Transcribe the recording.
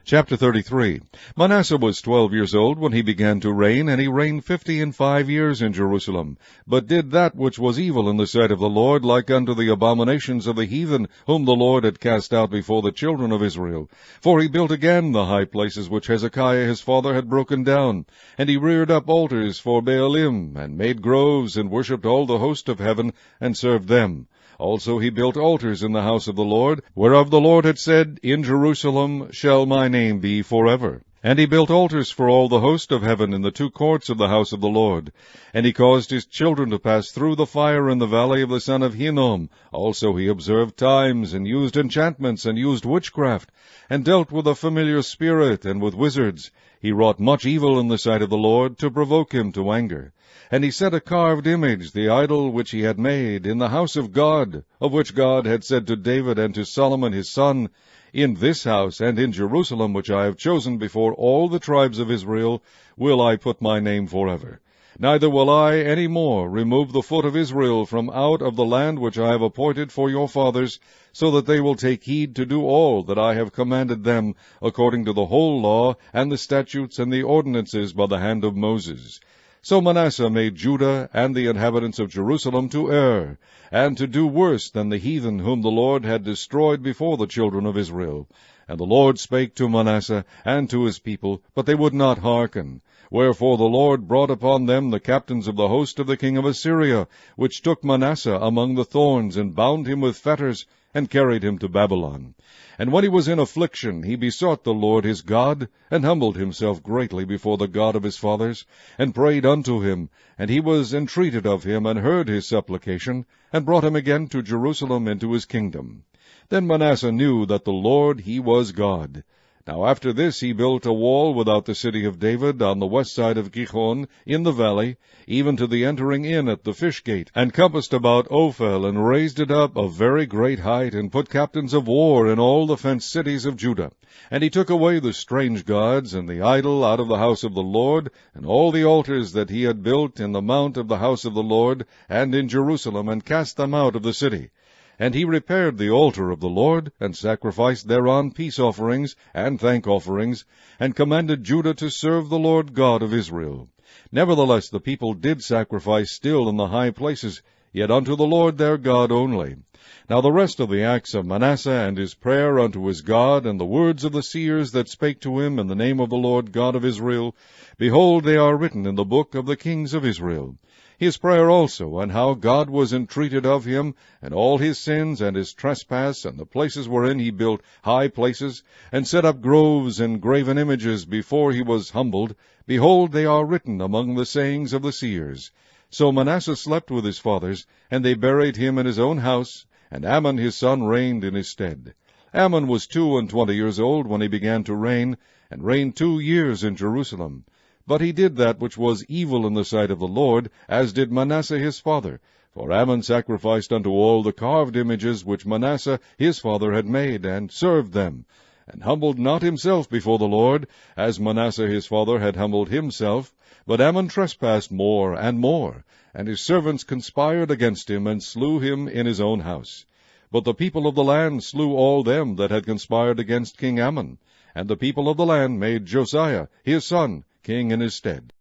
Chapter 33. Manasseh was 12 years old when he began to reign, and he reigned 50 years in Jerusalem, but did that which was evil in the sight of the Lord, like unto the abominations of the heathen, whom the Lord had cast out before the children of Israel. For he built again the high places which Hezekiah his father had broken down, and he reared up altars for Baalim, and made groves, and worshipped all the host of heaven, and served them. Also he built altars in the house of the Lord, whereof the Lord had said, In Jerusalem shall my name be forever. And he built altars for all the host of heaven in the two courts of the house of the Lord. And he caused his children to pass through the fire in the valley of the son of Hinnom. Also he observed times, and used enchantments, and used witchcraft, and dealt with a familiar spirit, and with wizards. He wrought much evil in the sight of the Lord, to provoke him to anger. And he set a carved image, the idol which he had made, in the house of God, of which God had said to David and to Solomon his son, In this house and in Jerusalem, which I have chosen before all the tribes of Israel, will I put my name forever. Neither will I any more remove the foot of Israel from out of the land which I have appointed for your fathers, so that they will take heed to do all that I have commanded them, according to the whole law, and the statutes, and the ordinances by the hand of Moses. So Manasseh made Judah and the inhabitants of Jerusalem to err, and to do worse than the heathen whom the Lord had destroyed before the children of Israel. And the Lord spake to Manasseh and to his people, but they would not hearken. Wherefore the Lord brought upon them the captains of the host of the king of Assyria, which took Manasseh among the thorns, and bound him with fetters, and carried him to Babylon. And when he was in affliction, he besought the Lord his God, and humbled himself greatly before the God of his fathers, and prayed unto him. And he was entreated of him, and heard his supplication, and brought him again to Jerusalem into his kingdom. Then Manasseh knew that the Lord he was God. Now after this he built a wall without the city of David, on the west side of Gihon, in the valley, even to the entering in at the fish gate, and compassed about Ophel, and raised it up of very great height, and put captains of war in all the fenced cities of Judah. And he took away the strange gods and the idol out of the house of the Lord, and all the altars that he had built in the mount of the house of the Lord, and in Jerusalem, and cast them out of the city. And he repaired the altar of the Lord, and sacrificed thereon peace offerings and thank offerings, and commanded Judah to serve the Lord God of Israel. Nevertheless the people did sacrifice still in the high places, yet unto the Lord their God only. Now the rest of the acts of Manasseh, and his prayer unto his God, and the words of the seers that spake to him in the name of the Lord God of Israel, behold, they are written in the book of the kings of Israel. His prayer also, and how God was entreated of him, and all his sins, and his trespass, and the places wherein he built high places, and set up groves and graven images before he was humbled, behold, they are written among the sayings of the seers. So Manasseh slept with his fathers, and they buried him in his own house, and Amon his son reigned in his stead. Amon was 22 years old when he began to reign, and reigned 2 years in Jerusalem. But he did that which was evil in the sight of the Lord, as did Manasseh his father. For Amon sacrificed unto all the carved images which Manasseh his father had made, and served them, and humbled not himself before the Lord, as Manasseh his father had humbled himself. But Amon trespassed more, and his servants conspired against him, and slew him in his own house. But the people of the land slew all them that had conspired against King Amon, and the people of the land made Josiah his son king in his stead.